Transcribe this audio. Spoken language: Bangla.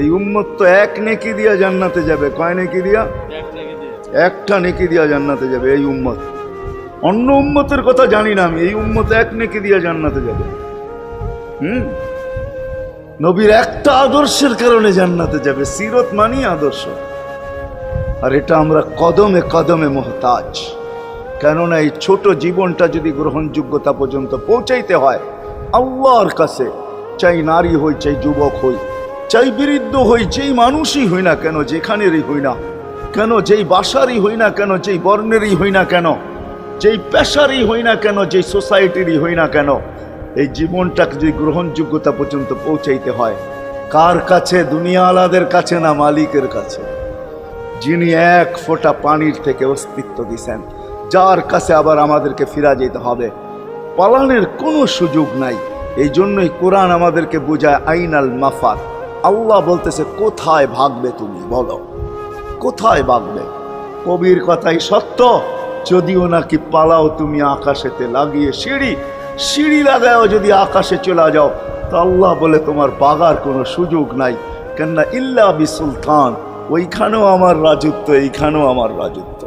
এই উম্মত তো এক নেকি দিয়া জান্নাতে যাবে। কয় নেকি দিয়া? একটা নেকি দিয়া জান্নাতে যাবে এই উম্মত। অন্য উম্মতের কথা জানি না আমি, এই উম্মত এক নেকি দিয়া জান্নাতে যাবে। নবীর একটা আদর্শের কারণে জান্নাতে যাবে। সিরত মানি আদর্শ, আর এটা আমরা কদমে কদমে মুহতাজ। কেননা এই ছোট জীবনটা যদি গ্রহণযোগ্যতা পর্যন্ত পৌঁছাইতে হয় আল্লাহর কাছে, চাই নারী হই, চাই যুবক হই, চাই বৃদ্ধ হই, যেই মানুষই হই না কেন, যেখানেরই হই না কেন, যেই বাসারই হই না কেন, যেই বর্ণেরই হই না কেন, যেই পেশারই হই না কেন, যেই সোসাইটিরই হই না কেন, এই জীবনটাকে যদি গ্রহণযোগ্যতা পর্যন্ত পৌঁছাইতে হয় কার কাছে? দুনিয়া আলাদের কাছে না, মালিকের কাছে, যিনি এক ফোঁটা পানির থেকে অস্তিত্ব দিছেন, যার কাছে আবার আমাদেরকে ফিরা যেতে হবে। পালানের কোনো সুযোগ নাই। এই জন্যই কোরআন আমাদেরকে বোঝায় আইনাল মাফার। আল্লাহ বলতেছে কোথায় ভাগবে তুমি, বলো কোথায় ভাগবে? কবির কথাই সত্য, যদিও নাকি পালাও তুমি আকাশেতে লাগিয়ে সিঁড়ি লাগাও যদি আকাশে চলে যাও, তো আল্লাহ বলে তোমার বাগার কোনো সুযোগ নাই। কেননা ইল্লা বি সুলতান, ওইখানেও আমার রাজত্ব, এইখানেও আমার রাজত্ব।